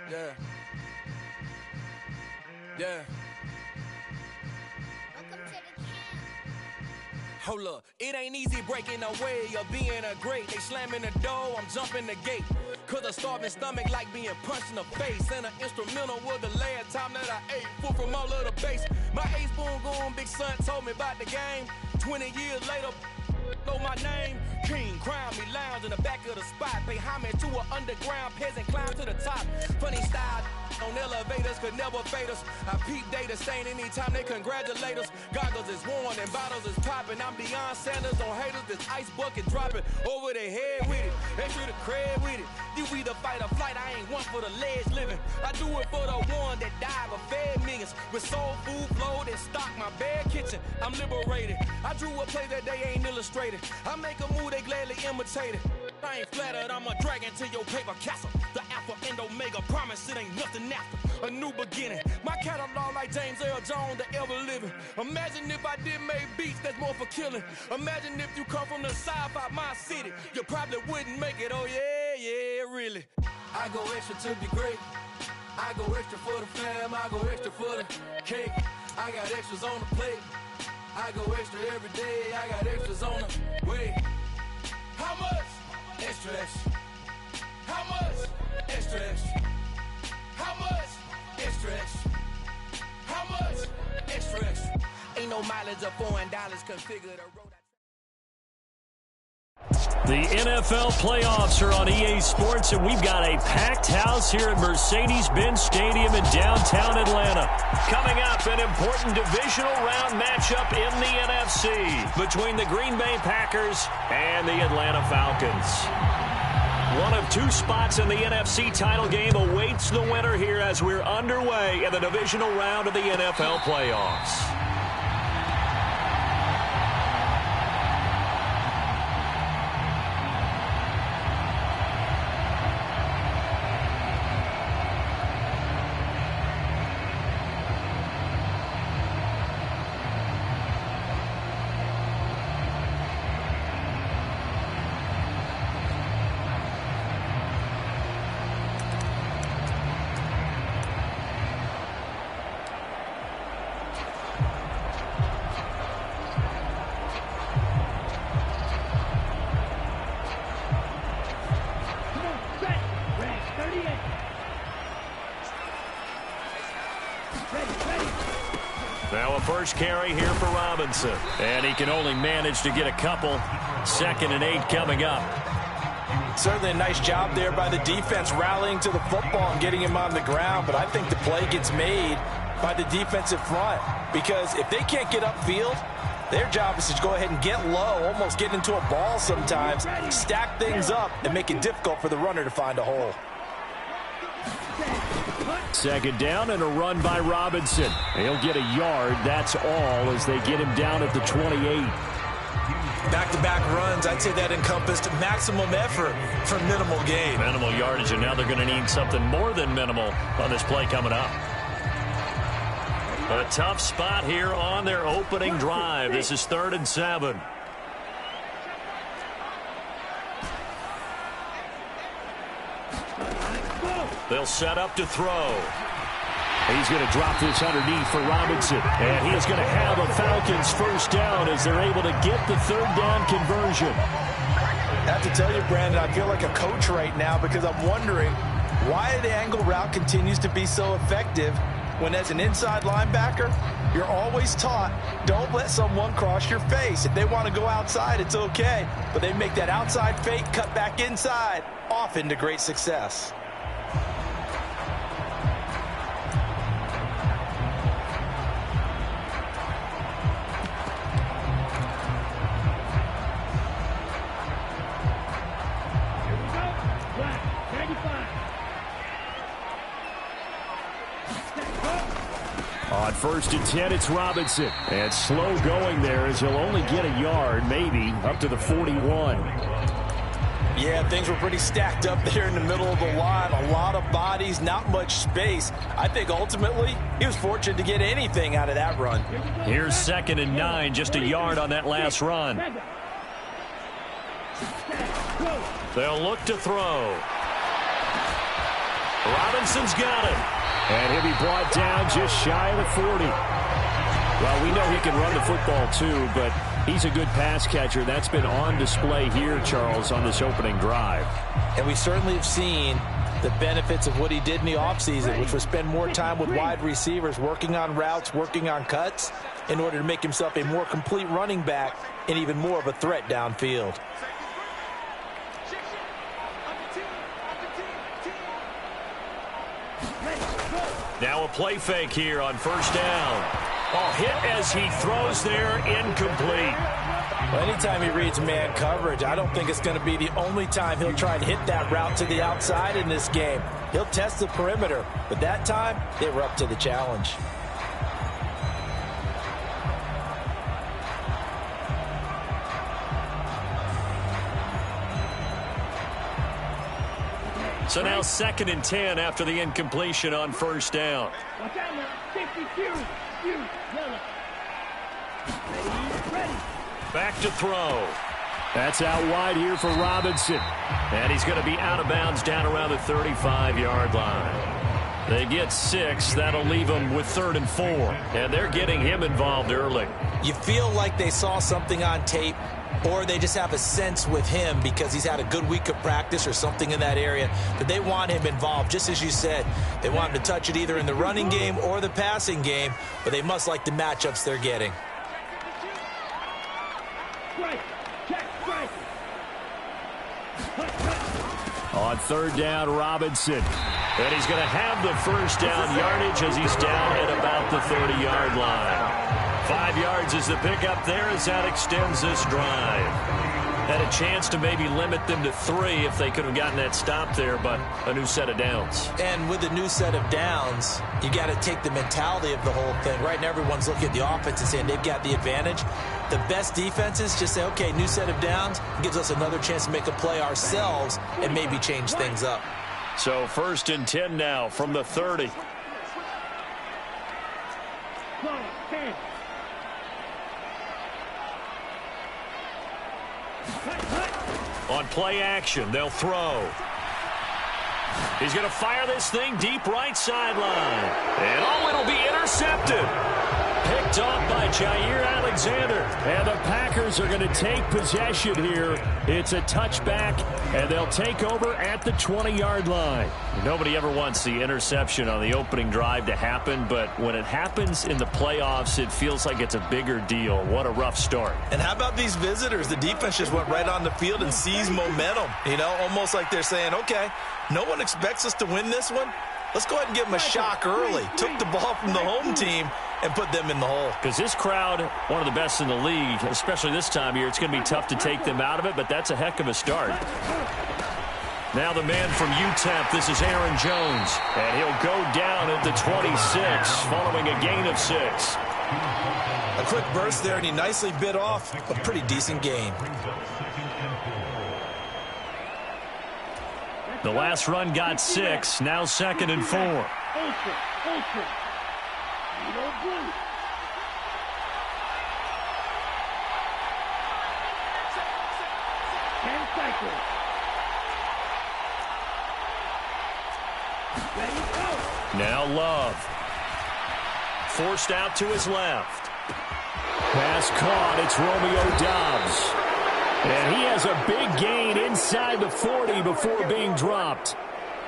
Yeah. Yeah. Hold up, it ain't easy breaking away or being a great. They slamming the door, I'm jumping the gate. Cause a starving stomach like being punched in the face. And an instrumental was the last time that I ate. Food from all of the base. My ace boom goon, big son told me about the game. 20 years later, know my name. King, crown me, lounge in the back of the spot. Pay homage to an underground peasant, climb to the top. Funny style on elevators could never fade us. I peep data stain anytime they congratulate us. Goggles is worn and bottles is popping. I'm Deion Sanders on haters, this ice bucket dropping over their head with it. Extra the cred with it. You either fight or flight, I ain't one for the ledge living. I do it for the one that died but fed millions. With soul food flowed and stock my bad kitchen. I'm liberated. I drew a play that they ain't illustrated. I make a move, they gladly imitate it. I ain't flattered, I'm a dragon to your paper castle. The alpha and omega, promise it ain't nothing after. A new beginning. My catalog like James Earl Jones, the ever living. Imagine if I did make beats that's more for killing. Imagine if you come from the south out my city. You probably wouldn't make it, oh yeah, really. I go extra to be great. I go extra for the fam, I go extra for the cake. I got extras on the plate. I go extra every day, I got extras on the way. How much? Extra, extra. How much? Extra, extra. How much? Extra, extra. How much? Extra, extra. Ain't no mileage of $4 configure the road. The NFL playoffs are on EA Sports, and we've got a packed house here at Mercedes-Benz Stadium in downtown Atlanta. Coming up, an important divisional round matchup in the NFC between the Green Bay Packers and the Atlanta Falcons. One of two spots in the NFC title game awaits the winner here as we're underway in the divisional round of the NFL playoffs. Now a first carry here for Robinson. And he can only manage to get a couple. 2nd and 8 coming up. Certainly a nice job there by the defense rallying to the football and getting him on the ground. But I think the play gets made by the defensive front. Because if they can't get upfield, their job is to go ahead and get low, almost get into a ball sometimes, stack things up, and make it difficult for the runner to find a hole. 2nd down and a run by Robinson. He'll get a yard, that's all, as they get him down at the 28. Back-to-back runs, I'd say that encompassed maximum effort for minimal gain. Minimal yardage, and now they're going to need something more than minimal on this play coming up. A tough spot here on their opening drive. This is 3rd and 7. They'll set up to throw. He's going to drop this underneath for Robinson. And he is going to have a Falcons first down as they're able to get the 3rd down conversion. I have to tell you, Brandon, I feel like a coach right now because I'm wondering why the angle route continues to be so effective when as an inside linebacker, you're always taught, don't let someone cross your face. If they want to go outside, it's okay. But they make that outside fake, cut back inside, often to great success. On 1st and 10, it's Robinson. And slow going there as he'll only get a yard, maybe, up to the 41. Yeah, things were pretty stacked up there in the middle of the line. A lot of bodies, not much space. I think ultimately he was fortunate to get anything out of that run. Here's 2nd and 9, just a yard on that last run. They'll look to throw. Robinson's got it. And he'll be brought down just shy of the 40. Well, we know he can run the football too, but he's a good pass catcher. That's been on display here, Charles, on this opening drive. And we certainly have seen the benefits of what he did in the offseason, which was spend more time with wide receivers, working on routes, working on cuts, in order to make himself a more complete running back and even more of a threat downfield. Now a play fake here on first down. Oh, hit as he throws there, incomplete. Well, anytime he reads man coverage, I don't think it's going to be the only time he'll try and hit that route to the outside in this game. He'll test the perimeter, but that time, they were up to the challenge. So now 2nd and 10 after the incompletion on first down. Back to throw. That's out wide here for Robinson. And he's going to be out of bounds down around the 35-yard line. They get 6. That'll leave them with 3rd and 4. And they're getting him involved early. You feel like they saw something on tape, or they just have a sense with him because he's had a good week of practice or something in that area that they want him involved. Just as you said, they want him to touch it either in the running game or the passing game, but they must like the matchups they're getting. On 3rd down, Robinson. And he's going to have the first down yardage as he's down at about the 30-yard line. 5 yards is the pickup there as that extends this drive. Had a chance to maybe limit them to 3 if they could have gotten that stop there, but a new set of downs. And with a new set of downs, you got to take the mentality of the whole thing. Right now, everyone's looking at the offense and saying they've got the advantage. The best defenses just say, okay, new set of downs, gives us another chance to make a play ourselves and maybe change things up. So 1st and 10 now from the 30. On play action, they'll throw. He's going to fire this thing deep right sideline. And oh, it'll be intercepted. Picked off by Jair Alexander. And the Packers are going to take possession here. It's a touchback, and they'll take over at the 20-yard line. Nobody ever wants the interception on the opening drive to happen, but when it happens in the playoffs, it feels like it's a bigger deal. What a rough start. And how about these visitors? The defense just went right on the field and seized momentum. You know, almost like they're saying, okay, no one expects us to win this one. Let's go ahead and give them a shock early. Took the ball from the home team and put them in the hole. Because this crowd, one of the best in the league, especially this time of year, it's going to be tough to take them out of it, but that's a heck of a start. Now the man from UTEP, this is Aaron Jones, and he'll go down at the 26 following a gain of 6. A quick burst there, and he nicely bit off a pretty decent gain. The last run got 6, now 2nd and 4. Now Love. Forced out to his left. Pass caught. It's Romeo Doubs. And he has a big gain inside the 40 before being dropped.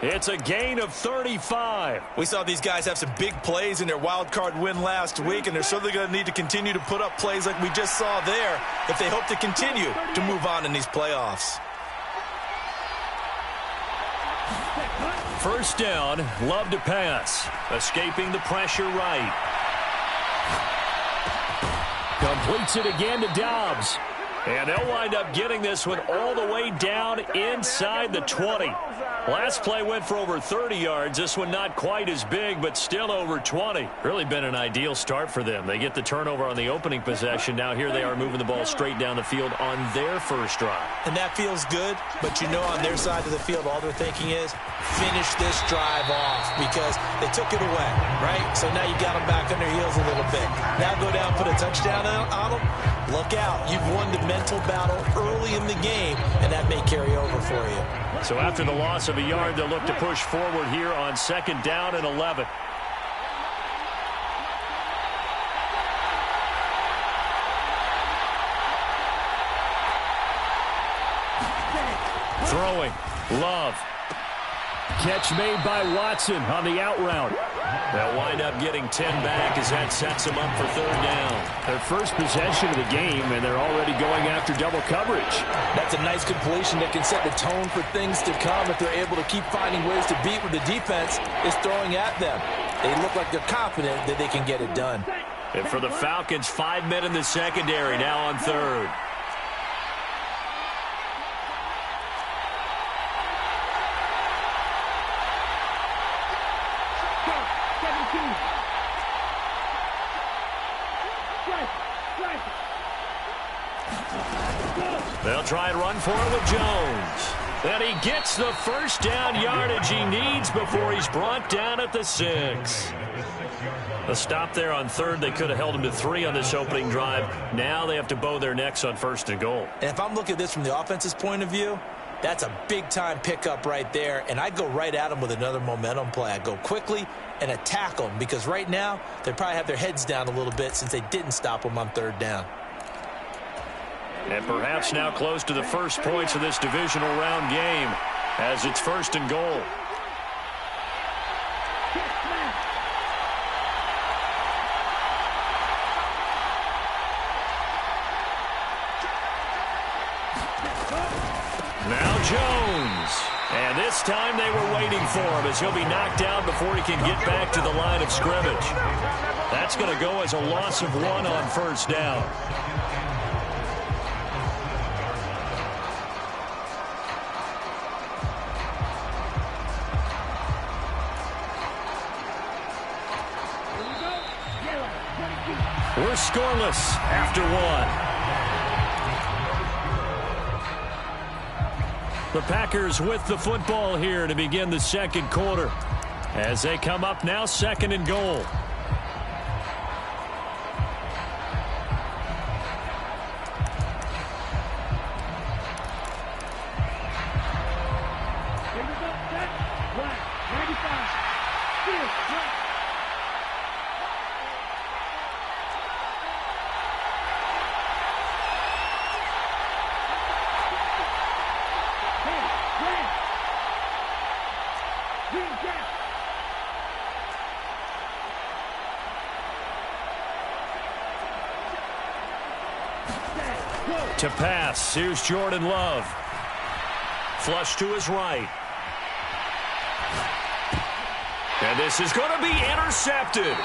It's a gain of 35. We saw these guys have some big plays in their wild card win last week, and they're certainly going to need to continue to put up plays like we just saw there if they hope to continue to move on in these playoffs. First down, Love to pass. Escaping the pressure right. Completes it again to Doubs. And they'll wind up getting this one all the way down inside the 20. Last play went for over 30 yards. This one not quite as big, but still over 20. Really been an ideal start for them. They get the turnover on the opening possession. Now here they are moving the ball straight down the field on their first drive. And that feels good, but you know on their side of the field, all they're thinking is finish this drive off because they took it away, right? So now you got them back on their heels a little bit. Now go down, put a touchdown on them. look out. You've won the mental battle early in the game, and that may carry over for you. So after the loss of a yard, they'll look to push forward here on 2nd down and 11. Throwing. Love. Catch made by Watson on the out route. They'll wind up getting 10 back as that sets them up for 3rd down. Their first possession of the game, and they're already going after double coverage. That's a nice completion that can set the tone for things to come if they're able to keep finding ways to beat what the defense is throwing at them. They look like they're confident that they can get it done. And for the Falcons, 5 men in the secondary now on 3rd. They'll try and run for it with Jones. And he gets the 1st down yardage he needs before he's brought down at the 6. A stop there on 3rd. They could have held him to 3 on this opening drive. Now they have to bow their necks on 1st and goal. And if I'm looking at this from the offense's point of view, that's a big-time pickup right there. And I'd go right at them with another momentum play. I'd go quickly and attack them because right now they probably have their heads down a little bit since they didn't stop them on 3rd down. And perhaps now close to the first points of this divisional round game as it's 1st and goal. Now Jones. And this time they were waiting for him as he'll be knocked down before he can get back to the line of scrimmage. That's going to go as a loss of 1 on 1st down. We're scoreless after 1. The Packers with the football here to begin the 2nd quarter as they come up now 2nd and goal. To pass, here's Jordan Love. Flush to his right. And this is going to be intercepted.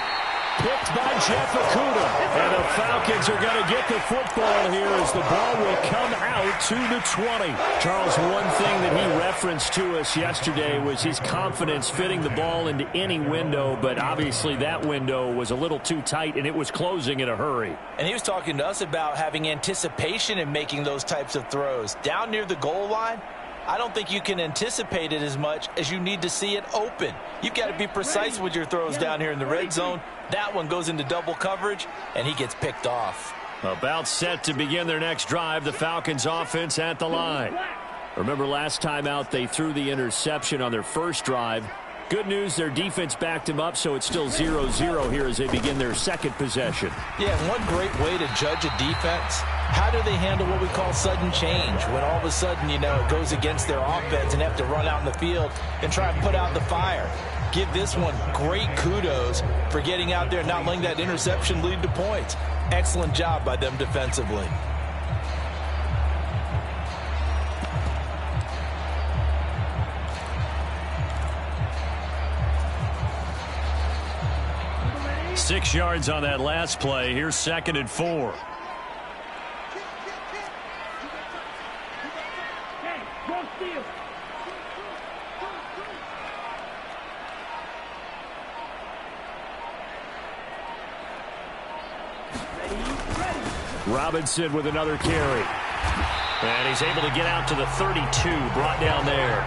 Picked by Jeff Okudah. And the Falcons are going to get the football here as the ball will come out to the 20. Charles, one thing that he referenced to us yesterday was his confidence fitting the ball into any window, but obviously that window was a little too tight and it was closing in a hurry. And he was talking to us about having anticipation in making those types of throws. Down near the goal line, I don't think you can anticipate it as much as you need to see it open. You've got to be precise with your throws down here in the red zone. That one goes into double coverage, and he gets picked off. About set to begin their next drive, the Falcons offense at the line. Remember last time out, they threw the interception on their first drive. Good news, their defense backed him up, so it's still 0-0 here as they begin their 2nd possession. Yeah, and one great way to judge a defense, how do they handle what we call sudden change? When all of a sudden, you know, it goes against their offense and have to run out in the field and try and put out the fire. Give this one great kudos for getting out there and not letting that interception lead to points. Excellent job by them defensively. Six yards on that last play. Here's 2nd and 4. Robinson with another carry. And he's able to get out to the 32, brought down there.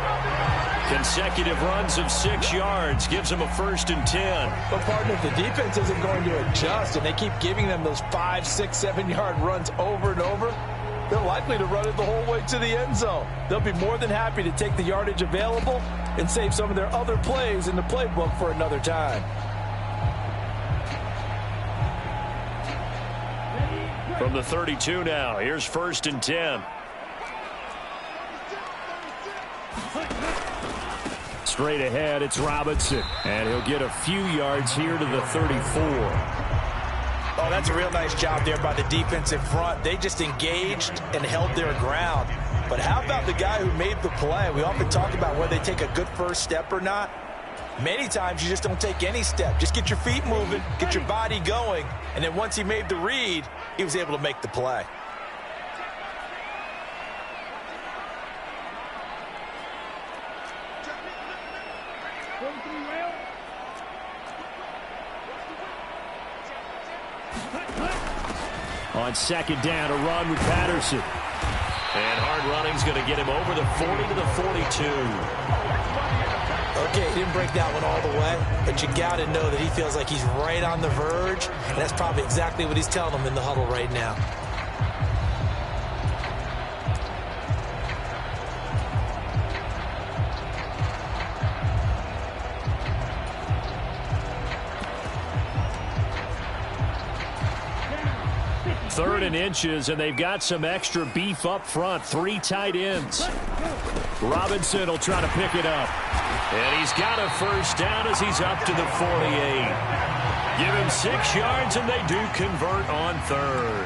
Consecutive runs of 6 yards gives them a 1st and 10. But, partner, if the defense isn't going to adjust and they keep giving them those 5, 6, 7-yard runs over and over, they're likely to run it the whole way to the end zone. They'll be more than happy to take the yardage available and save some of their other plays in the playbook for another time. From the 32 now, here's 1st and 10. Straight ahead, it's Robinson. And he'll get a few yards here to the 34. Oh, that's a real nice job there by the defensive front. They just engaged and held their ground. But how about the guy who made the play? We often talk about whether they take a good first step or not. Many times you just don't take any step. Just get your feet moving, get your body going, and then once he made the read, he was able to make the play. On 2nd down, a run with Patterson. And hard running's going to get him over the 40 to the 42. Okay, he didn't break that one all the way, but you got to know that he feels like he's right on the verge, and that's probably exactly what he's telling them in the huddle right now. Third and inches, and they've got some extra beef up front. 3 tight ends. Robinson will try to pick it up. And he's got a 1st down as he's up to the 48. Give him 6 yards, and they do convert on 3rd.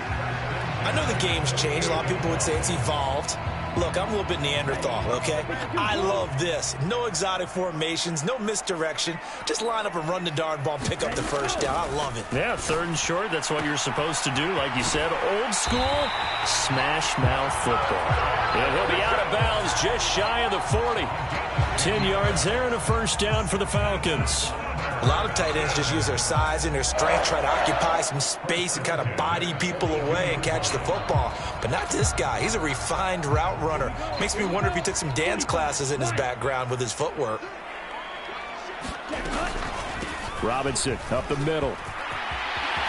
I know the game's changed. A lot of people would say it's evolved. Look, I'm a little bit Neanderthal, okay? I love this. No exotic formations, no misdirection. Just line up and run the darn ball and pick up the 1st down. I love it. Yeah, 3rd and short, that's what you're supposed to do. Like you said, old school, smash mouth football. And he'll be out of bounds just shy of the 40. 10 yards there and a 1st down for the Falcons. A lot of tight ends just use their size and their strength, try to occupy some space and kind of body people away and catch the football. But not this guy. He's a refined route runner. Makes me wonder if he took some dance classes in his background with his footwork. Robinson up the middle.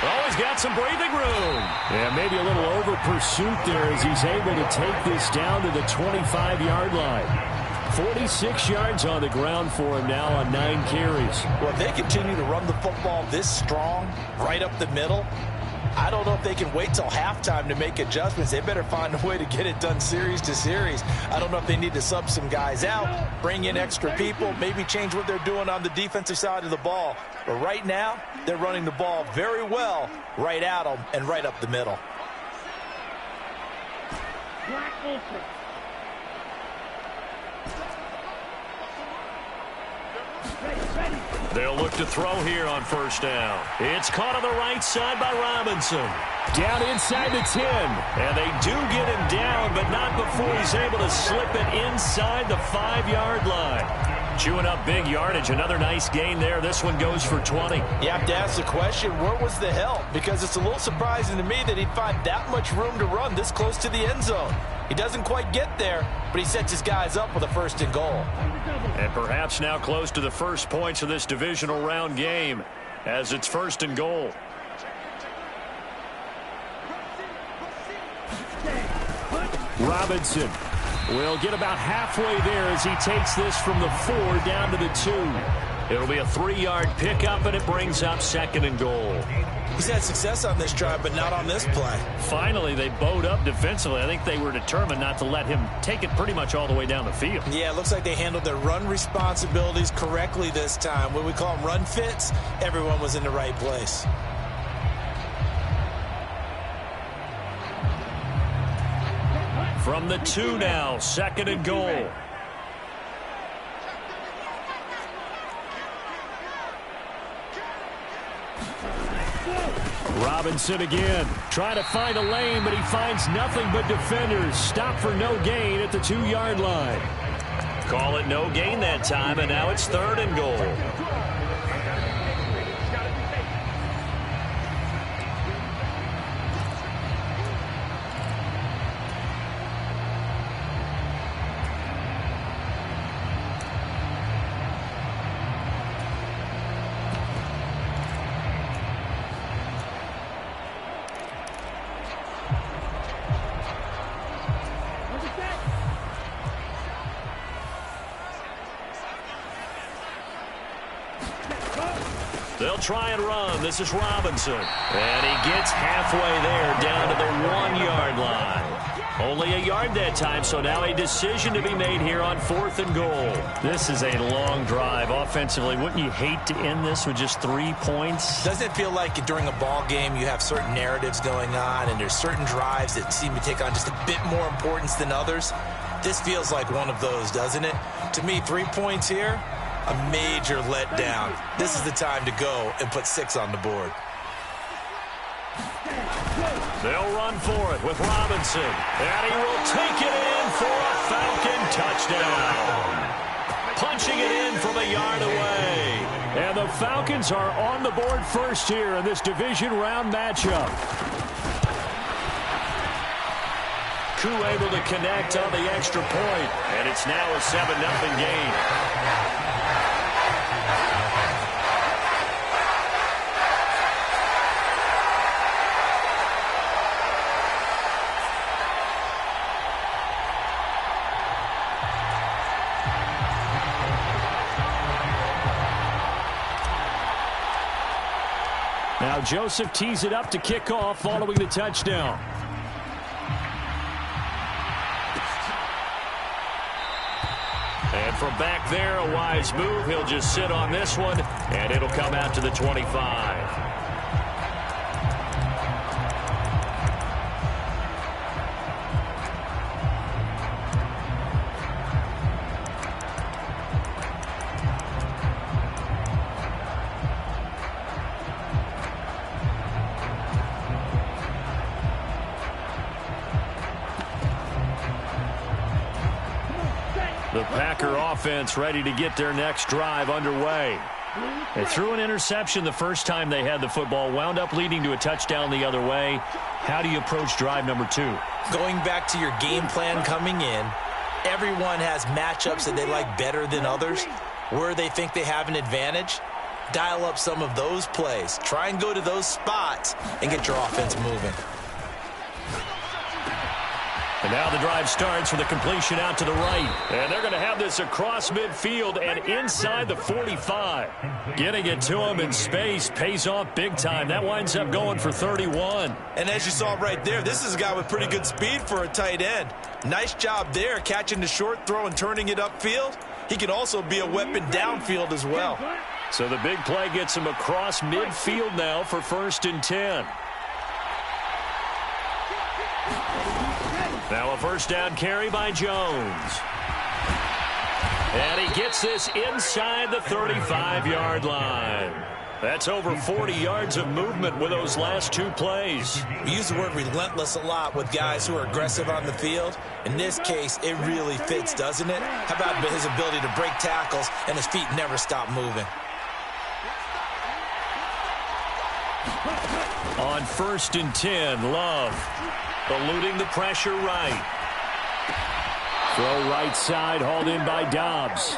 Oh, he's got some breathing room. And maybe a little over pursuit there as he's able to take this down to the 25-yard line. 46 yards on the ground for him now on 9 carries. Well, if they continue to run the football this strong, right up the middle, I don't know if they can wait till halftime to make adjustments. They better find a way to get it done series to series. I don't know if they need to sub some guys out, bring in extra people, maybe change what they're doing on the defensive side of the ball. But right now, they're running the ball very well right at them and right up the middle. They'll look to throw here on 1st down. It's caught on the right side by Robinson. Down inside the 10. And they do get him down, but not before he's able to slip it inside the 5-yard line. Chewing up big yardage. Another nice gain there. This one goes for 20. You have to ask the question, where was the help? Because it's a little surprising to me that he'd find that much room to run this close to the end zone. He doesn't quite get there, but he sets his guys up with a 1st and goal. And perhaps now close to the first points of this divisional round game as it's 1st and goal. Robinson will get about halfway there as he takes this from the 4 down to the 2. It'll be a 3-yard pickup, and it brings up 2nd and goal. He's had success on this drive, but not on this play. Finally, they bowed up defensively. I think they were determined not to let him take it pretty much all the way down the field. Yeah, it looks like they handled their run responsibilities correctly this time. What we call them run fits, everyone was in the right place. From the 2 now, 2nd and goal. Robinson again, trying to find a lane, but he finds nothing but defenders. Stop for no gain at the 2-yard line. Call it no gain that time, and now it's 3rd and goal. They'll try and run. This is Robinson. And he gets halfway there, down to the 1-yard line. Only a yard that time, so now a decision to be made here on 4th and goal. This is a long drive offensively. Wouldn't you hate to end this with just 3 points? Doesn't it feel like during a ball game you have certain narratives going on and there's certain drives that seem to take on just a bit more importance than others? This feels like one of those, doesn't it? To me, 3 points here, a major letdown. This is the time to go and put 6 on the board. They'll run for it with Robinson. And he will take it in for a Falcon touchdown. Punching it in from a yard away. And the Falcons are on the board first here in this division round matchup. Koo able to connect on the extra point. And it's now a 7-0 game. Now Joseph tees it up to kick off following the touchdown. And from back there, a wise move. He'll just sit on this one, and it'll come out to the 25. The Packer offense ready to get their next drive underway. They threw an interception the first time they had the football, wound up leading to a touchdown the other way. How do you approach drive number 2? Going back to your game plan coming in, everyone has matchups that they like better than others. Where they think they have an advantage, dial up some of those plays. Try and go to those spots and get your offense moving. And now the drive starts with a completion out to the right. And they're going to have this across midfield and inside the 45. Getting it to him in space pays off big time. That winds up going for 31. And as you saw right there, this is a guy with pretty good speed for a tight end. Nice job there, catching the short throw and turning it upfield. He can also be a weapon downfield as well. So the big play gets him across midfield now for 1st and 10. Now a first down carry by Jones. And he gets this inside the 35-yard line. That's over 40 yards of movement with those last 2 plays. We use the word relentless a lot with guys who are aggressive on the field. In this case, it really fits, doesn't it? How about his ability to break tackles and his feet never stop moving? On 1st and 10, Love. Eluding the pressure right. Throw right side, hauled in by Dobbs.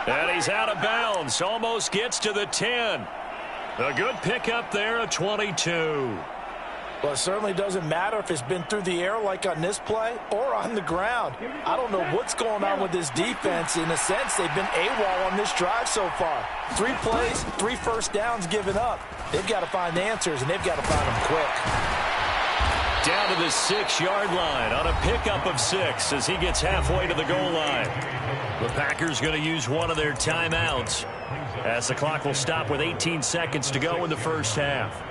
And he's out of bounds. Almost gets to the 10. A good pickup there, a 22. Well, it certainly doesn't matter if it's been through the air like on this play or on the ground. I don't know what's going on with this defense. In a sense, they've been AWOL on this drive so far. 3 plays, 3 first downs given up. They've got to find answers, and they've got to find them quick. Down to the 6-yard line on a pickup of 6 as he gets halfway to the goal line. The Packers going to use one of their timeouts as the clock will stop with 18 seconds to go in the first half.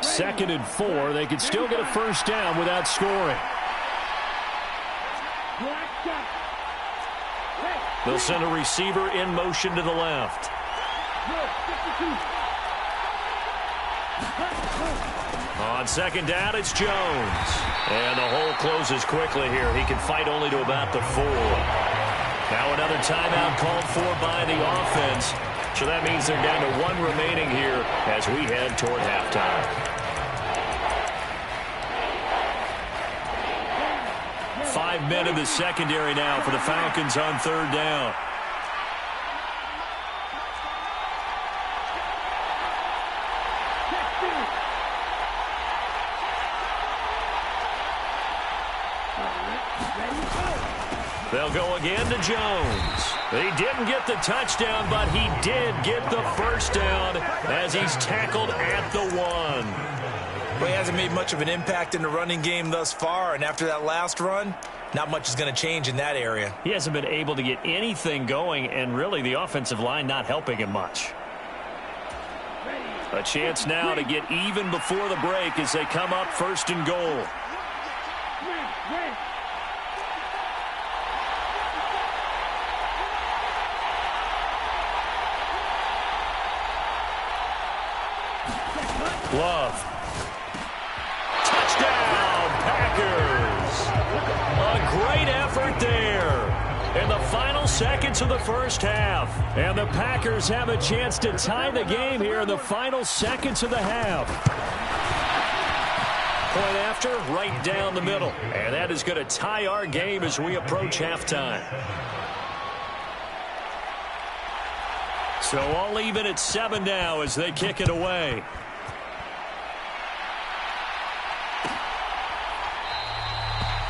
Second and 4. They could still get a first down without scoring. They'll send a receiver in motion to the left. On second down, it's Jones. And the hole closes quickly here. He can fight only to about the 4. Now another timeout called for by the offense. So that means they're down to 1 remaining here as we head toward halftime. 5 men in the secondary now for the Falcons on 3rd down. They'll go again to Jones. He didn't get the touchdown, but he did get the first down as he's tackled at the 1. Well, he hasn't made much of an impact in the running game thus far, and after that last run, not much is going to change in that area. He hasn't been able to get anything going, and really the offensive line not helping him much. A chance now to get even before the break as they come up 1st and goal. Love. Touchdown, Packers. A great effort there in the final seconds of the first half. And the Packers have a chance to tie the game here in the final seconds of the half. Point after, right down the middle. And that is going to tie our game as we approach halftime. So all even at 7 now as they kick it away.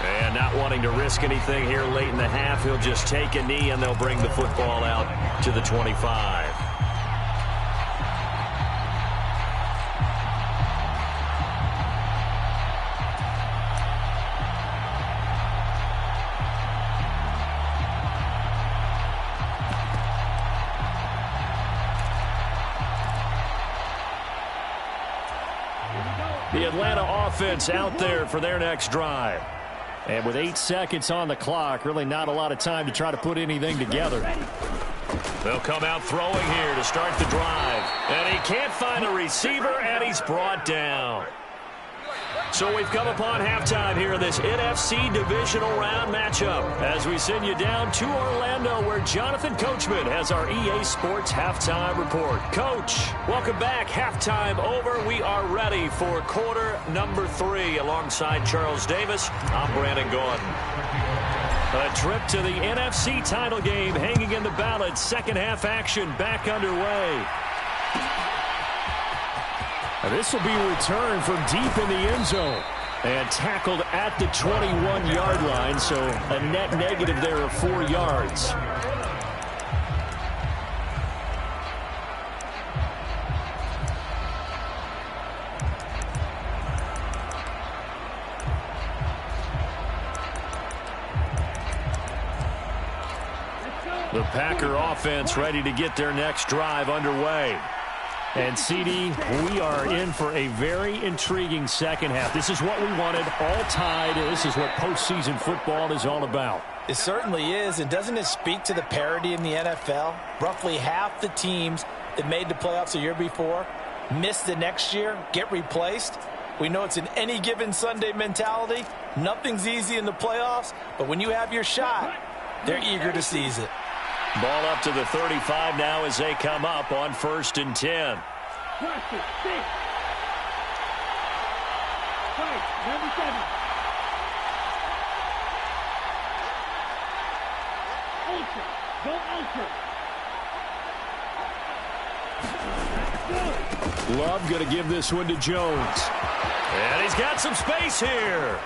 And not wanting to risk anything here late in the half, he'll just take a knee and they'll bring the football out to the 25. The Atlanta offense out there for their next drive. And with 8 seconds on the clock, really not a lot of time to try to put anything together. They'll come out throwing here to start the drive. And he can't find a receiver, and he's brought down. So we've come upon halftime here in this NFC divisional round matchup as we send you down to Orlando where Jonathan Coachman has our EA Sports halftime report. Coach, welcome back. Halftime over. We are ready for quarter number 3 alongside Charles Davis. I'm Brandon Gordon. A trip to the NFC title game hanging in the balance. Second half action back underway. This will be returned from deep in the end zone and tackled at the 21-yard line, so a net negative there of 4 yards. The Packer offense ready to get their next drive underway. And, CD, we are in for a very intriguing second half. This is what we wanted, all tied. This is what postseason football is all about. It certainly is, and doesn't it speak to the parity in the NFL? Roughly half the teams that made the playoffs a year before miss the next year, get replaced. We know it's an any given Sunday mentality. Nothing's easy in the playoffs, but when you have your shot, they're eager to seize it. Ball up to the 35 now as they come up on 1st and 10. Love going to give this one to Jones. And he's got some space here.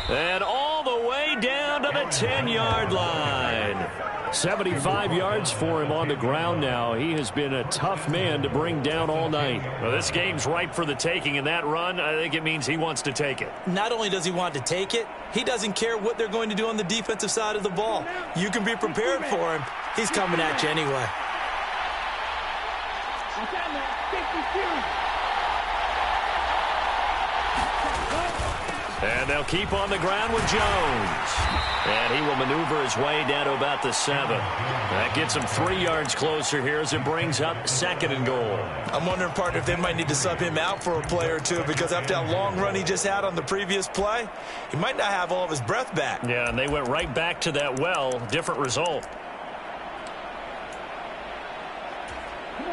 And all the way down to the 10-yard line. 75 yards for him on the ground now. He has been a tough man to bring down all night. Well, this game's ripe for the taking, and that run, I think it means he wants to take it. Not only does he want to take it, he doesn't care what they're going to do on the defensive side of the ball. You can be prepared for him. He's coming at you anyway. And they'll keep on the ground with Jones. And he will maneuver his way down to about the 7. That gets him 3 yards closer here as it brings up 2nd and goal. I'm wondering, partner, if they might need to sub him out for a play or two, because after that long run he just had on the previous play, he might not have all of his breath back. Yeah, and they went right back to that well. Different result.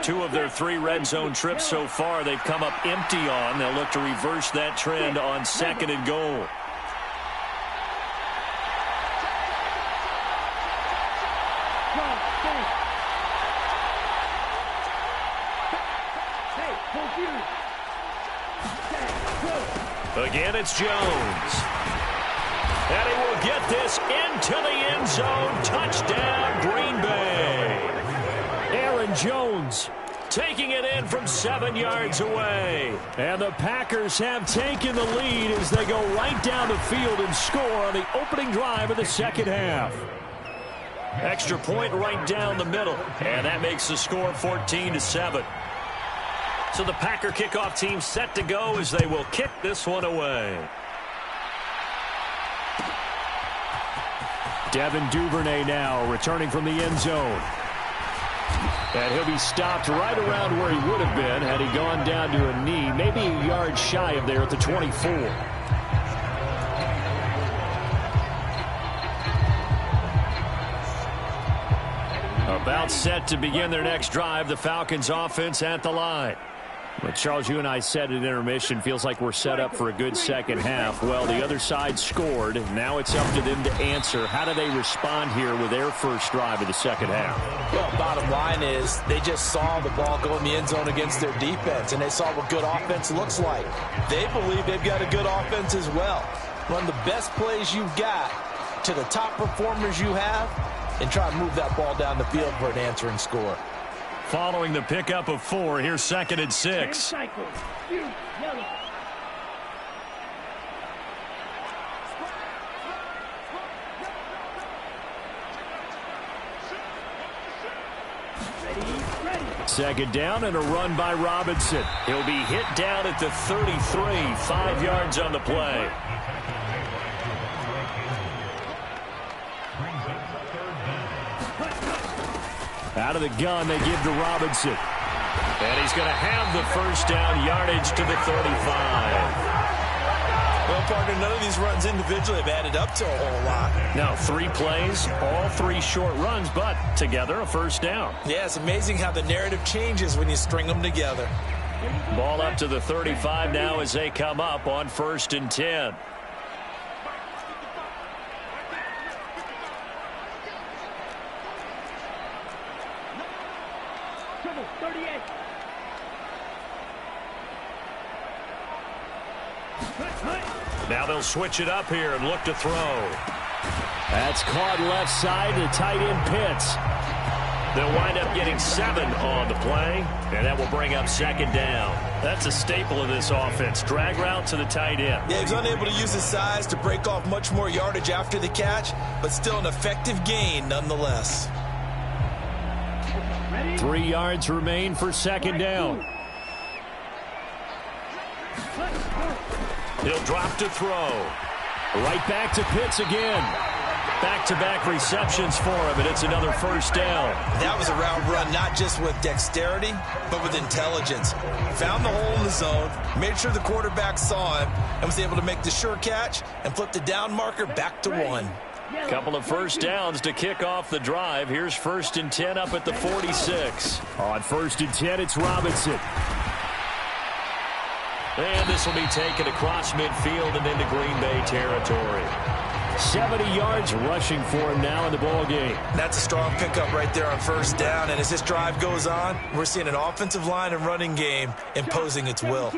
2 of their 3 red zone trips so far they've come up empty on. They'll look to reverse that trend on 2nd and goal. Again, it's Jones. And he will get this into the end zone. Touchdown, Green Bay. Aaron Jones taking it in from 7 yards away. And the Packers have taken the lead as they go right down the field and score on the opening drive of the second half. Extra point right down the middle. And that makes the score 14-7. So the Packer kickoff team set to go as they will kick this one away. Devin Duvernay now returning from the end zone. And he'll be stopped right around where he would have been had he gone down to a knee, maybe a yard shy of there at the 24. About set to begin their next drive, the Falcons offense at the line. But Charles, you and I said at intermission, feels like we're set up for a good second half. Well, the other side scored. Now it's up to them to answer. How do they respond here with their first drive of the second half? Well, bottom line is they just saw the ball go in the end zone against their defense, and they saw what good offense looks like. They believe they've got a good offense as well. Run the best plays you've got to the top performers you have and try to move that ball down the field for an answering score. Following the pickup of 4, here's 2nd and 6. Second down and a run by Robinson. He'll be hit down at the 33, 5 yards on the play. Out of the gun, they give to Robinson. And he's going to have the first down, yardage to the 35. Well, partner, none of these runs individually have added up to a whole lot. Now, 3 plays, all 3 short runs, but together a first down. Yeah, it's amazing how the narrative changes when you string them together. Ball up to the 35 now as they come up on 1st and 10. Now they'll switch it up here and look to throw. That's caught left side to tight end Pitts. They'll wind up getting 7 on the play, and that will bring up 2nd down. That's a staple of this offense. Drag route to the tight end. Yeah, he was unable to use his size to break off much more yardage after the catch, but still an effective gain nonetheless. 3 yards remain for 2nd down. He'll drop to throw. Right back to Pitts again. Back-to-back receptions for him, and it's another first down. That was a route run not just with dexterity, but with intelligence. Found the hole in the zone, made sure the quarterback saw him, and was able to make the sure catch and flip the down marker back to 1. Couple of first downs to kick off the drive. Here's 1st and 10 up at the 46. On 1st and 10, it's Robinson. And this will be taken across midfield and into Green Bay territory. 70 yards rushing for him now in the ball game. That's a strong pickup right there on 1st down. And as this drive goes on, we're seeing an offensive line and running game imposing its will.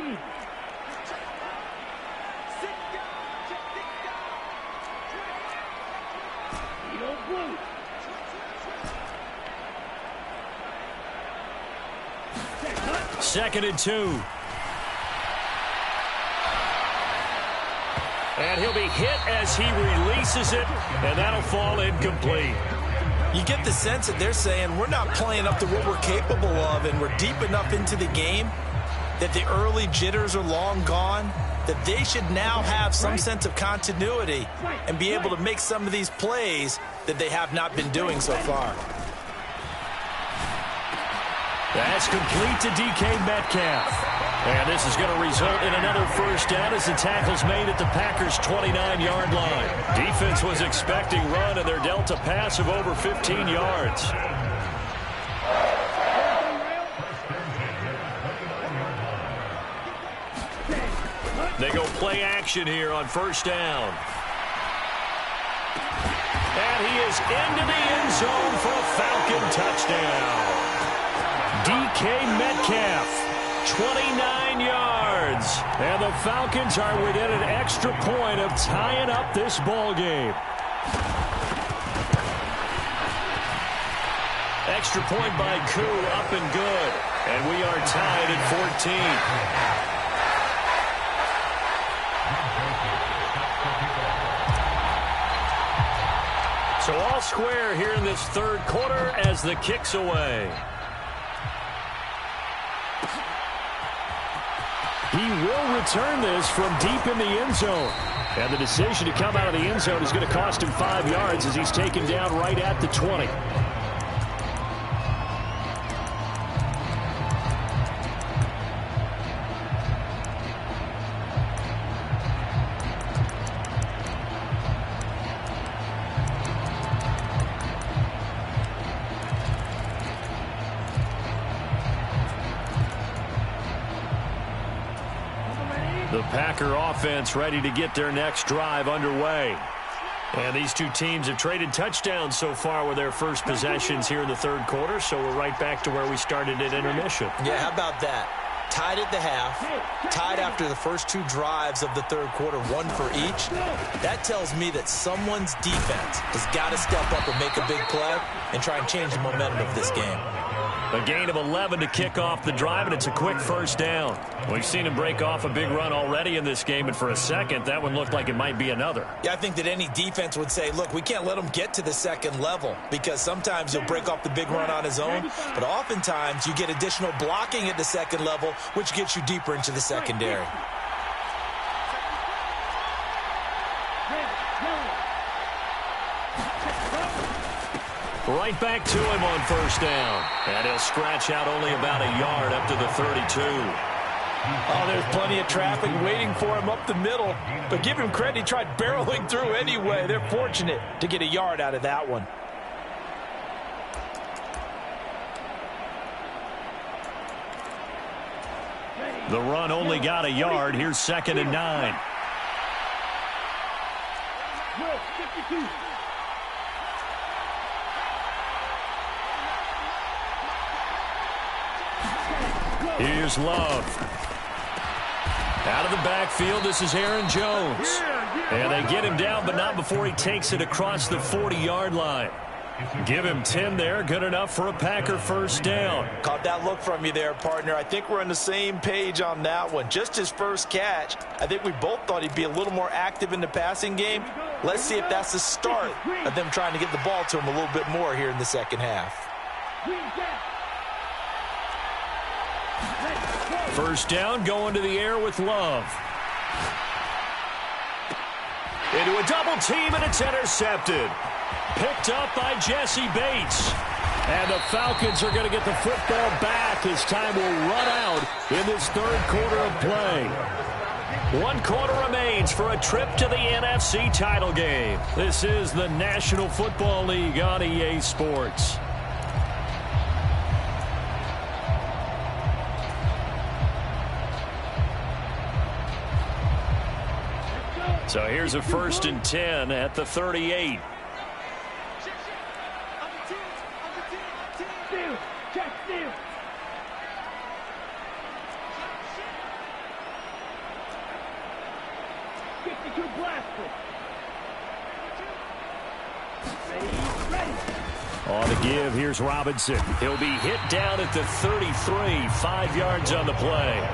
Second and 2. And he'll be hit as he releases it, and that'll fall incomplete. You get the sense that they're saying we're not playing up to what we're capable of, and we're deep enough into the game that the early jitters are long gone, that they should now have some sense of continuity and be able to make some of these plays that they have not been doing so far. That's complete to DK Metcalf. And this is going to result in another first down as the tackle's made at the Packers' 29-yard line. Defense was expecting run, and they're dealt a pass of over 15 yards. They go play action here on 1st down. And he is into the end zone for a Falcon touchdown. DK Metcalf 29 yards. And the Falcons are within an extra point of tying up this ball game. Extra point by Koo, up and good. And we are tied at 14. So all square here in this third quarter as the kick's away. He will return this from deep in the end zone. And the decision to come out of the end zone is going to cost him 5 yards as he's taken down right at the 20. The Packer offense ready to get their next drive underway. And these two teams have traded touchdowns so far with their first possessions here in the third quarter, so we're right back to where we started at intermission. Yeah, how about that? Tied at the half, tied after the first two drives of the third quarter, one for each. That tells me that someone's defense has got to step up and make a big play and try and change the momentum of this game. A gain of 11 to kick off the drive, and it's a quick first down. We've seen him break off a big run already in this game, and for a second, that one looked like it might be another. Yeah, I think that any defense would say, look, we can't let him get to the second level because sometimes he'll break off the big run on his own, but oftentimes you get additional blocking at the second level, which gets you deeper into the secondary. Right back to him on first down. And he'll scratch out only about a yard up to the 32. Oh, there's plenty of traffic waiting for him up the middle. But give him credit, he tried barreling through anyway. They're fortunate to get a yard out of that one. The run only got a yard. Here's 2nd and 9. Here's Love. Out of the backfield, this is Aaron Jones. And they get him down, but not before he takes it across the 40-yard line. Give him 10 there, good enough for a Packer first down. Caught that look from you there, partner. I think we're on the same page on that one. Just his first catch, I think we both thought he'd be a little more active in the passing game. Let's see if that's the start of them trying to get the ball to him a little bit more here in the second half. First down, going to the air with Love. Into a double team, and it's intercepted. Picked up by Jesse Bates. And the Falcons are going to get the football back as time will run out in this third quarter of play. 1 quarter remains for a trip to the NFC title game. This is the National Football League on EA Sports. So here's a 1st and 10 at the 38. On the give, here's Robinson. He'll be hit down at the 33, 5 yards on the play.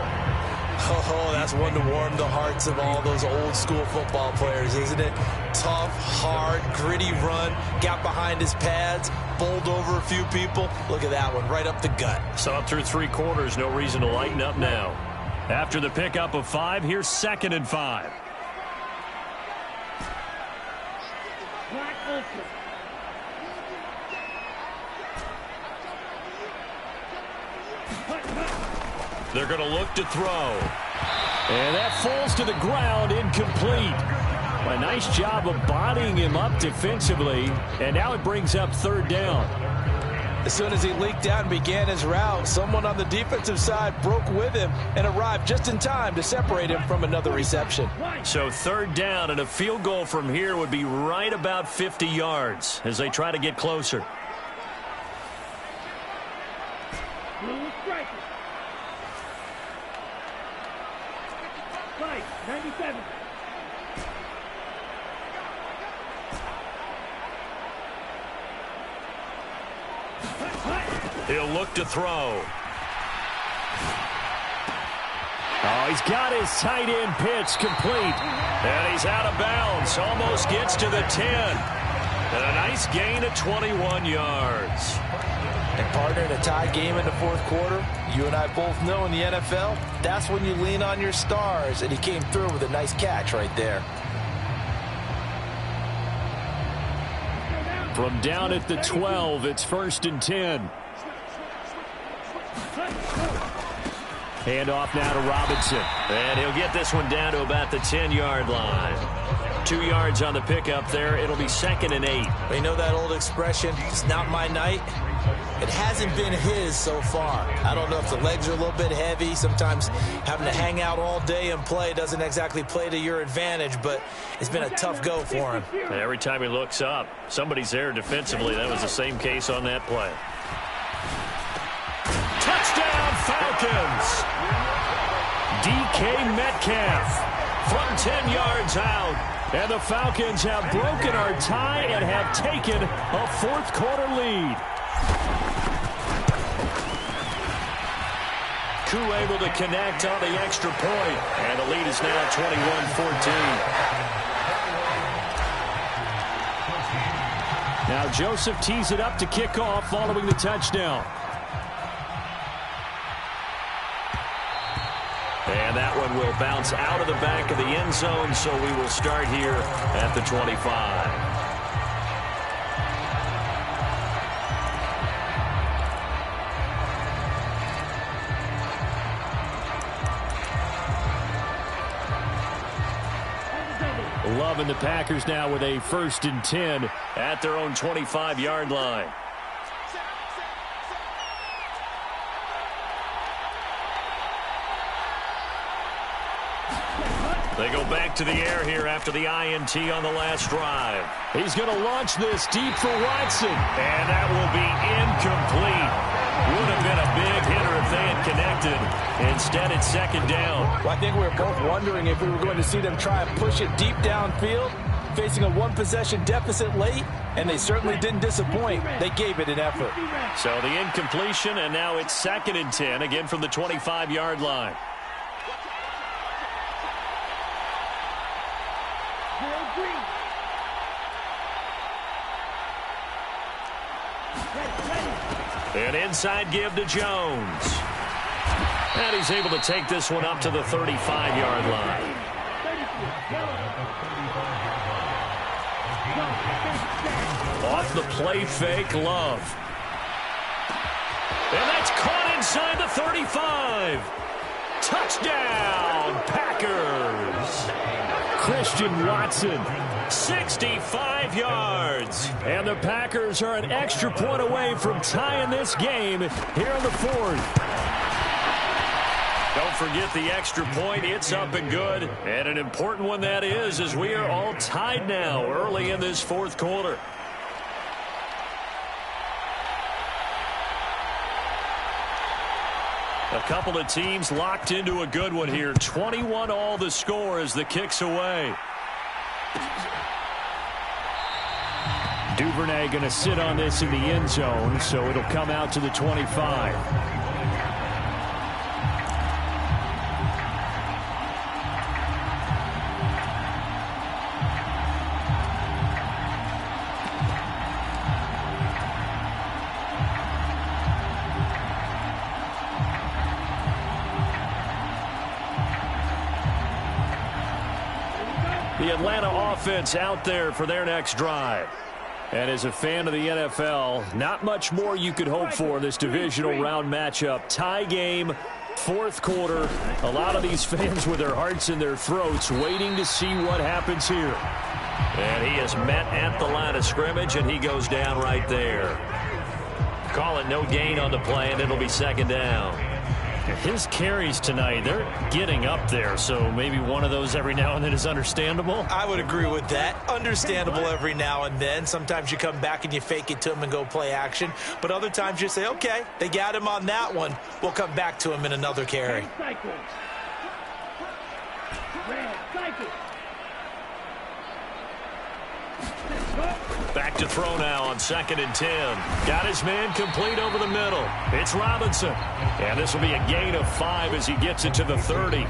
Oh, that's one to warm the hearts of all those old school football players, isn't it? Tough, hard, gritty run, got behind his pads, bowled over a few people. Look at that one, right up the gut. So up through 3 quarters, no reason to lighten up now. After the pickup of 5, here's 2nd and 5. They're going to look to throw. And that falls to the ground, incomplete. A nice job of bodying him up defensively. And now it brings up 3rd down. As soon as he leaked out and began his route, someone on the defensive side broke with him and arrived just in time to separate him from another reception. So 3rd down, and a field goal from here would be right about 50 yards as they try to get closer. He'll look to throw. Oh, he's got his tight end pitch complete. And he's out of bounds. Almost gets to the 10. And a nice gain of 21 yards. And partner, in a tie game in the fourth quarter, you and I both know in the NFL, that's when you lean on your stars. And he came through with a nice catch right there. From down at the 12, it's 1st and 10. Hand off now to Robinson. And he'll get this one down to about the 10-yard line. 2 yards on the pickup there. It'll be 2nd and 8. You know that old expression, it's not my night? It hasn't been his so far. I don't know if the legs are a little bit heavy. Sometimes having to hang out all day and play doesn't exactly play to your advantage, but it's been a tough go for him. And every time he looks up, somebody's there defensively. That was the same case on that play. Touchdown, Falcons! DK Metcalf from 10 yards out. And the Falcons have broken our tie and have taken a fourth-quarter lead. Koo able to connect on the extra point. And the lead is now 21-14. Now Joseph tees it up to kick off following the touchdown. And that one will bounce out of the back of the end zone, so we will start here at the 25. Loving the Packers now with a 1st and 10 at their own 25-yard line. They go back to the air here after the INT on the last drive. He's going to launch this deep for Watson. And that will be incomplete. Would have been a big hitter if they had connected. Instead, it's 2nd down. Well, I think we were both wondering if we were going to see them try and push it deep downfield, facing a one-possession deficit late, and they certainly didn't disappoint. They gave it an effort. So the incompletion, and now it's 2nd and 10, again from the 25-yard line. An inside give to Jones. And he's able to take this one up to the 35-yard line. Off the play fake, Love. And that's caught inside the 35. Touchdown, Packers. Christian Watson, 65 yards. And the Packers are an extra point away from tying this game here in the 4th. Don't forget the extra point. It's up and good. And an important one that is, as we are all tied now early in this 4th quarter. A couple of teams locked into a good one here. 21 all the score as the kick's away. Duvernay going to sit on this in the end zone, so it'll come out to the 25. The Atlanta offense out there for their next drive. And as a fan of the NFL, not much more you could hope for in this divisional round matchup. Tie game, 4th quarter. A lot of these fans with their hearts in their throats waiting to see what happens here. And he is met at the line of scrimmage, and he goes down right there. Call it no gain on the play, and it'll be 2nd down. His carries tonight, they're getting up there, so maybe one of those every now and then is understandable. I would agree with that. Understandable every now and then. Sometimes you come back and you fake it to him and go play action. But other times you say, okay, they got him on that one. We'll come back to him in another carry. Back to throw now on 2nd and 10. Got his man complete over the middle. It's Robinson. And this will be a gain of 5 as he gets it to the 30.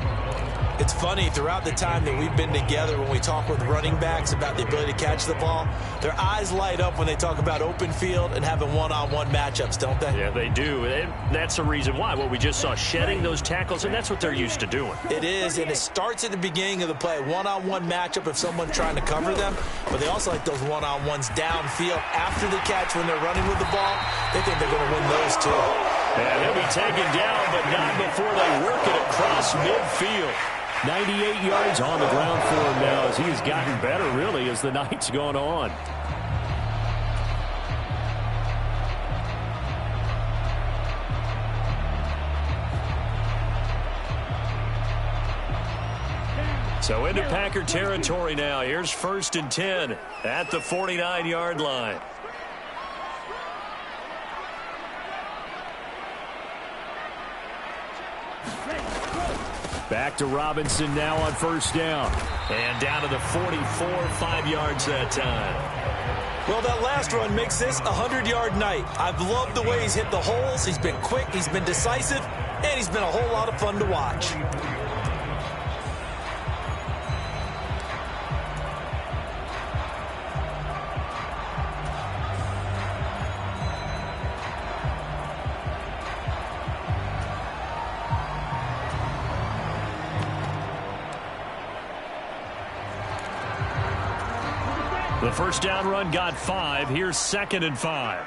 It's funny, throughout the time that we've been together, when we talk with running backs about the ability to catch the ball, their eyes light up when they talk about open field and having one-on-one matchups, don't they? Yeah, they do. And that's the reason why. Well, we just saw shedding those tackles, and that's what they're used to doing. It is, and it starts at the beginning of the play. One-on-one matchup if someone's trying to cover them, but they also like those one-on-ones downfield after the catch when they're running with the ball. They think they're going to win those too. And he'll be taken down, but not before they work it across midfield. 98 yards on the ground for him now as he's gotten better, really, as the night's gone on. So into Packer territory now. Here's 1st and 10 at the 49-yard line. Back to Robinson now on 1st down. And down to the 44, 5 yards that time. Well, that last run makes this a 100-yard night. I've loved the way he's hit the holes. He's been quick, he's been decisive, and he's been a whole lot of fun to watch. The 1st down run got 5. Here's 2nd and 5.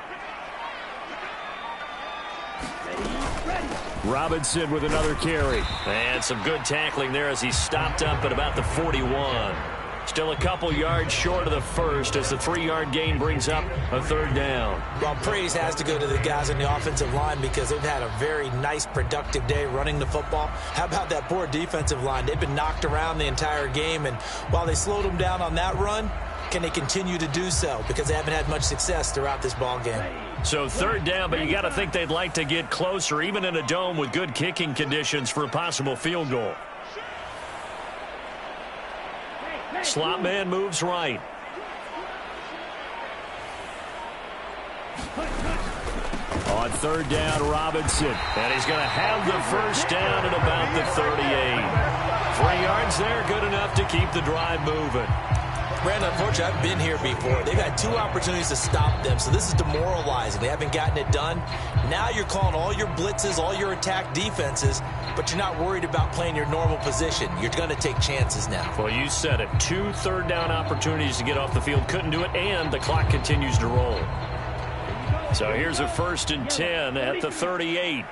Robinson with another carry. And some good tackling there as he stopped up at about the 41. Still a couple yards short of the first as the 3-yard gain brings up a 3rd down. Well, praise has to go to the guys on the offensive line because they've had a very nice, productive day running the football. How about that poor defensive line? They've been knocked around the entire game, and while they slowed them down on that run, can they continue to do so? Because they haven't had much success throughout this ball game. So 3rd down, but you got to think they'd like to get closer, even in a dome with good kicking conditions for a possible field goal. Slot man moves right. On 3rd down, Robinson. And he's going to have the 1st down at about the 38. 3 yards there, good enough to keep the drive moving. Brandon, unfortunately, I've been here before. They've had 2 opportunities to stop them, so this is demoralizing. They haven't gotten it done. Now you're calling all your blitzes, all your attack defenses, but you're not worried about playing your normal position. You're going to take chances now. Well, you said it. 2 3rd down opportunities to get off the field. Couldn't do it, and the clock continues to roll. So here's a 1st and 10 at the 38.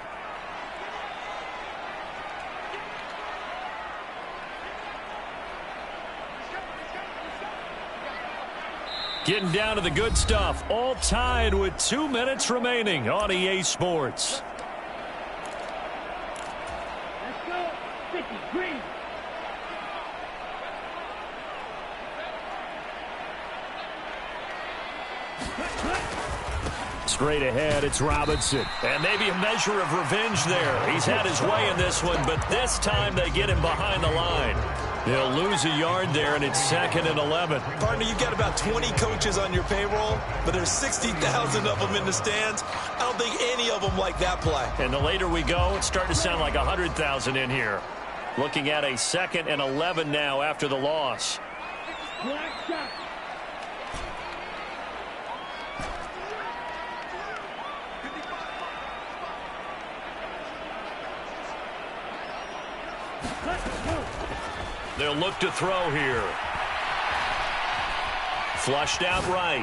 Getting down to the good stuff. All tied with 2 minutes remaining on EA Sports. Let's go. 50 green. Straight ahead, it's Robinson. And maybe a measure of revenge there. He's had his way in this one, but this time they get him behind the line. They'll lose a yard there, and it's 2nd and 11. Partner, you've got about 20 coaches on your payroll, but there's 60,000 of them in the stands. I don't think any of them like that play. And the later we go, it's starting to sound like 100,000 in here. Looking at a 2nd and 11 now after the loss. Black shot. They'll look to throw here. Flushed out right.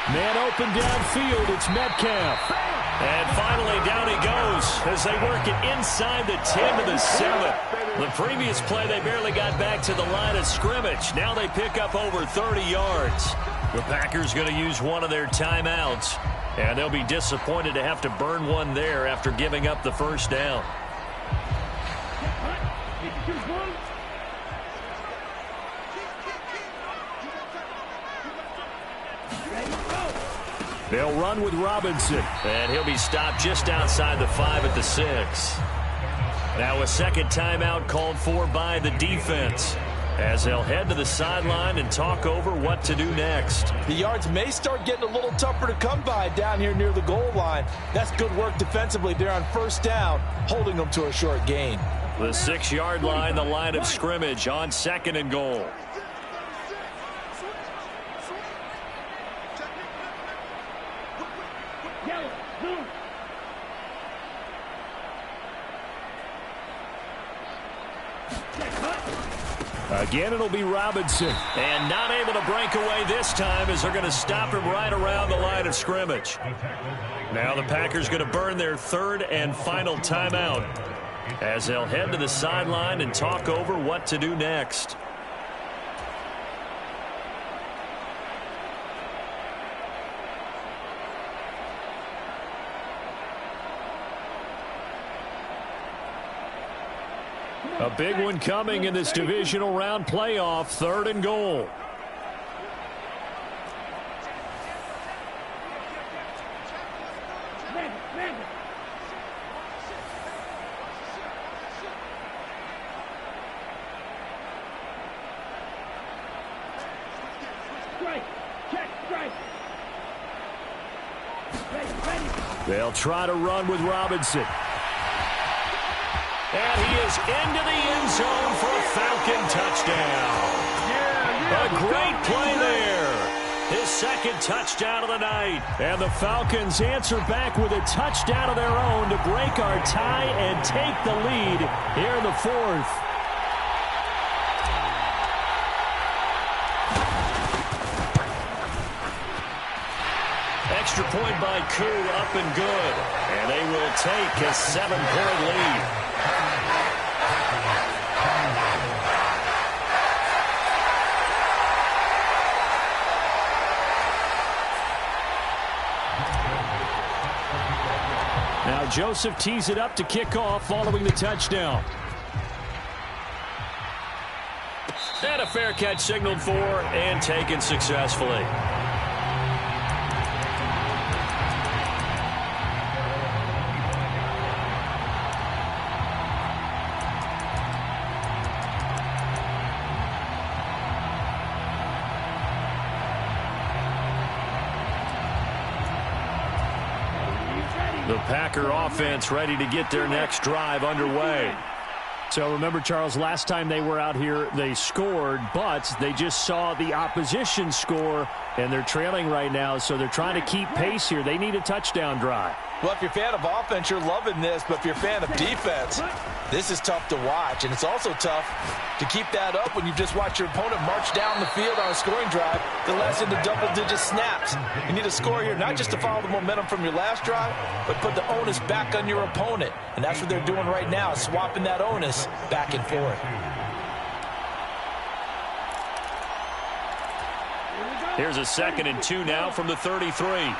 Man open downfield. It's Metcalf. And finally down he goes as they work it inside the 10 to the 7. The previous play they barely got back to the line of scrimmage. Now they pick up over 30 yards. The Packers going to use one of their timeouts. And they'll be disappointed to have to burn one there after giving up the 1st down. They'll run with Robinson. And he'll be stopped just outside the 5 at the 6. Now a 2nd timeout called for by the defense. as they'll head to the sideline and talk over what to do next. The yards may start getting a little tougher to come by down here near the goal line. That's good work defensively there on first down, holding them to a short gain. The 6-yard line, the line of scrimmage on 2nd and goal. Again, it'll be Robinson. And not able to break away this time as they're going to stop him right around the line of scrimmage. Now the Packers going to burn their 3rd and final timeout as they'll head to the sideline and talk over what to do next. A big one coming in this divisional round playoff, 3rd and goal. They'll try to run with Robinson. And he is into the end zone for a Falcon touchdown. A great play there. His 2nd touchdown of the night. And the Falcons answer back with a touchdown of their own to break our tie and take the lead here in the 4th. Extra point by Koo, up and good. And they will take a 7-point lead. Now Joseph tees it up to kick off following the touchdown. And a fair catch signaled for and taken successfully. The Packer offense ready to get their next drive underway. So remember, Charles, last time they were out here, they scored, but they just saw the opposition score, and they're trailing right now, so they're trying to keep pace here. They need a touchdown drive. Well, if you're a fan of offense, you're loving this, but if you're a fan of defense, this is tough to watch, and it's also tough to keep that up when you just watch your opponent march down the field on a scoring drive that lasts into double-digit snaps. You need a score here, not just to follow the momentum from your last drive, but put the onus back on your opponent, and that's what they're doing right now, swapping that onus back and forth. Here's a 2nd and 2 now from the 33.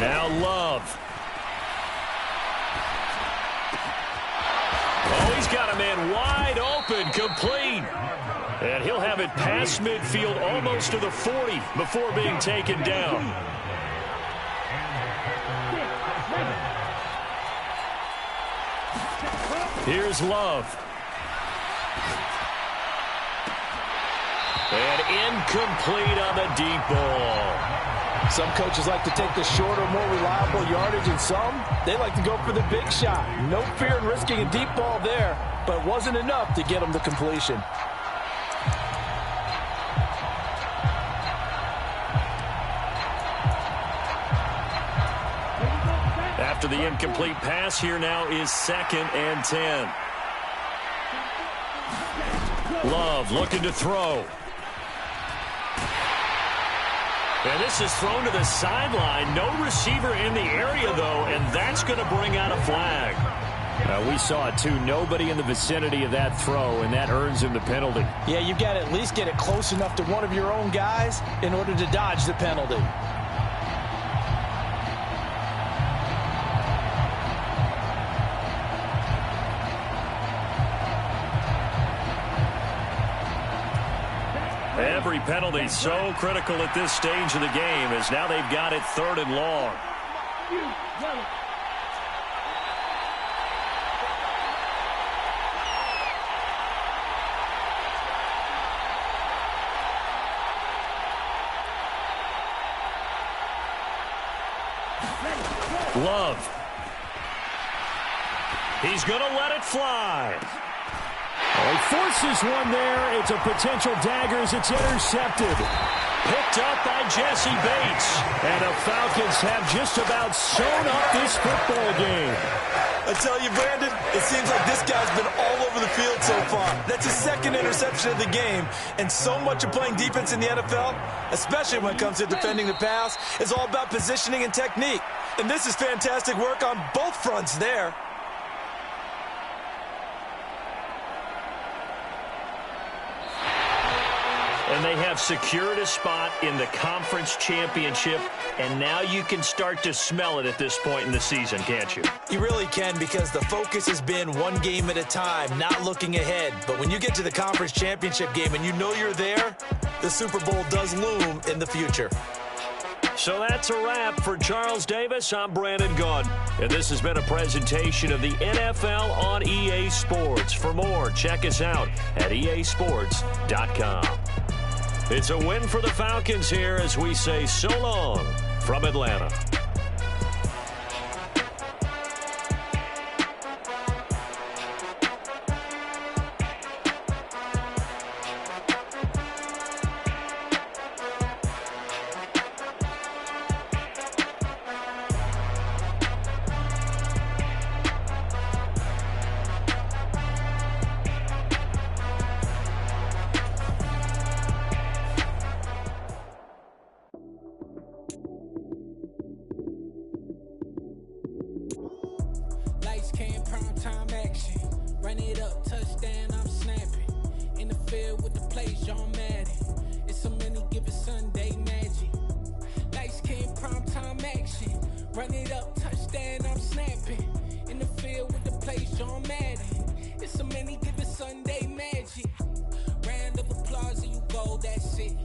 Now Love. Oh, he's got a man wide open, complete. And he'll have it past midfield almost to the 40 before being taken down. Here's Love. And incomplete on the deep ball. Some coaches like to take the shorter, more reliable yardage, and some, they like to go for the big shot. No fear in risking a deep ball there, but it wasn't enough to get them to completion. After the incomplete pass, here now is 2nd and 10. Love looking to throw. And this is thrown to the sideline. No receiver in the area, though, and that's going to bring out a flag. We saw it, too. Nobody in the vicinity of that throw, and that earns him the penalty. Yeah, you've got to at least get it close enough to one of your own guys in order to dodge the penalty. unnecessary penalty, so critical at this stage of the game, as now they've got it 3rd and long. Love. He's going to let it fly. He forces one there. It's a potential dagger as it's intercepted. Picked up by Jesse Bates. And the Falcons have just about sewn up this football game. I tell you, Brandon, it seems like this guy's been all over the field so far. That's his 2nd interception of the game. And so much of playing defense in the NFL, especially when it comes to defending the pass, is all about positioning and technique. And this is fantastic work on both fronts there. And they have secured a spot in the conference championship, and now you can start to smell it at this point in the season, can't you? You really can, because the focus has been one game at a time, not looking ahead. But when you get to the conference championship game and you know you're there, the Super Bowl does loom in the future. So that's a wrap for Charles Davis. I'm Brandon Gaudin, and this has been a presentation of the NFL on EA Sports. For more, check us out at easports.com. It's a win for the Falcons here as we say so long from Atlanta. Madden. It's so many given Sunday magic. Lights came prime time action. Run it up, touchdown, I'm snapping. In the field with the plays, John Madden. It's so many given Sunday magic. Round of applause and you go, that's it.